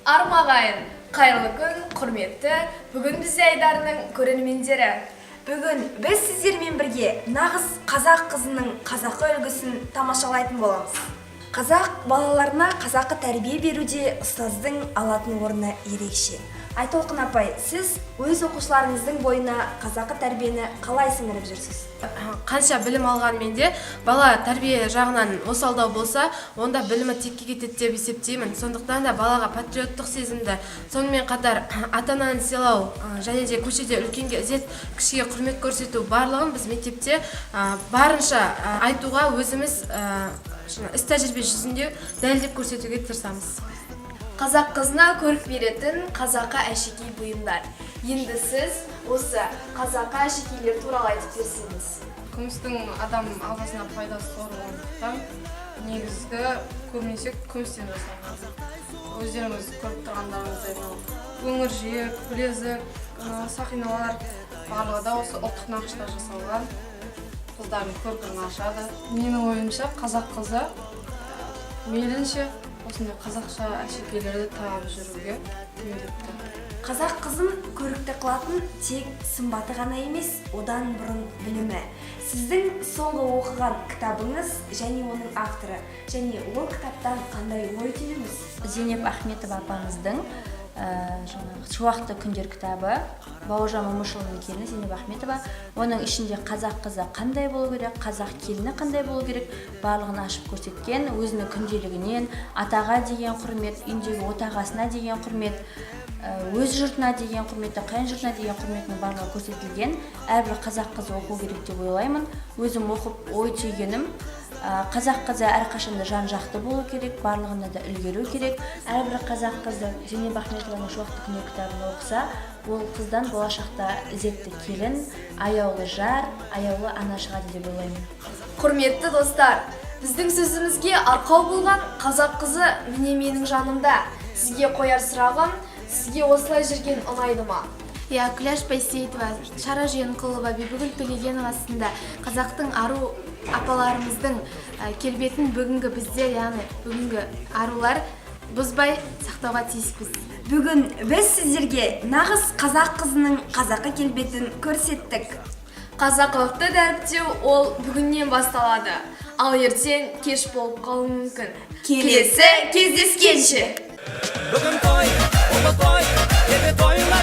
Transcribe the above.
Армағайын, қайырлы күн, құрметті, бүгін бізде Айдарының көрермендері. Бүгін біз сіздермен бірге нағыз қазақ қызының қазақы үлгісін тамашалайтын боламыз. Қазақ балаларына қазақы тәрбие беруде ұстаздың алатын орны ерекше. Айтолқын апай, сіз өз оқушыларыңыздың бойына қазақы тәрбиені қалай сіңіріп жүрсіз? Қанша білім алғанмен де бала тәрбие жағынан осалдау болса, онда білімі текке кетеді деп есептеймін. Сондықтан да балаға патриоттық сезімді, сонымен қатар ата-ананы сыйлау және де көшеде үлкенге ізет, кішіге құрмет көрсету барлығын біз мектепте барынша айтуға өзіміз іс тәжірибе жүзінде дәлелдеп көрсетуге тырысамыз. Қазақ қызына көрік беретін қазақы әшекей бұйымдар. Енді сіз осы қазақы әшекейлер туралы айтып берсеңіз. Күмістің адам ағзасына пайдасы зор болғандықтан негізгі көбінесе күмістен жасалған. Өздеріңіз көріп тұрғандарыңыздай өңір жиек, білезік, сақиналар барлығы да осы ұлттық нақыштар жасалған. Қыздардың көркін ашады. Менің ойымша қазақ қызы мейлінше осындай қазақша әшекейлерді тағып жүруге үйретті. Қазақ қызын көрікті қылатын тек сымбаты ғана емес, одан бұрын білімі. Сіздің соңғы оқыған кітабыңыз және оның авторы, және ол кітаптан қандай ой түйдіңіз? Зейнеп Ахметова апамыздың Шуақты күндер кітабы, Бауыржан Момышұлының келіні Зейнеп Ахметова. Оның ішінде қазақ қызы қандай болу керек, қазақ келіні қандай болу керек, барлығын ашып көрсеткен. Өзінің күнделігінен атаға деген құрмет, үйіндегі отағасына деген құрмет, өз жұртына деген құрметі, қайын жұртына деген құрметінің барлығы көрсетілген. Әрбір қазақ қызы оқу керек деп ойлаймын. Өзім оқып ой түйгенім, қазақ қызы әрқашанда жан-жақты болу керек, барлығында да үлгеру керек. Әрбір қазақ қызы Зейнеп Ахметованың Шуақты күндер кітабын оқыса, ол қыздан болашақта ізетті келін, аяулы жар, аяулы ана шығады деп ойлаймын. Құрметті достар, біздің сөзімізге арқау болған қазақ қызы міне менің жанымда. Сізге қояр сұрағым, сізге осылай жүрген ұнайды ма? Күләш Байсейітова, Шара Жиенқұлова, Бибігүл Төлегенова сынды қазақтың ару апаларымыздың келбетін бүгінгі біздер, яғни бүгінгі арулар бұзбай сақтауға тиіспіз. Бүгін біз сіздерге нағыз қазақ қызының қазақы келбетін көрсеттік. Қазақылықты дәріптеу ол бүгіннен басталады, ал ертең кеш болып қалуы мүмкін. Келесі кездескенше! Бүгін той, ұлы той, еді тойына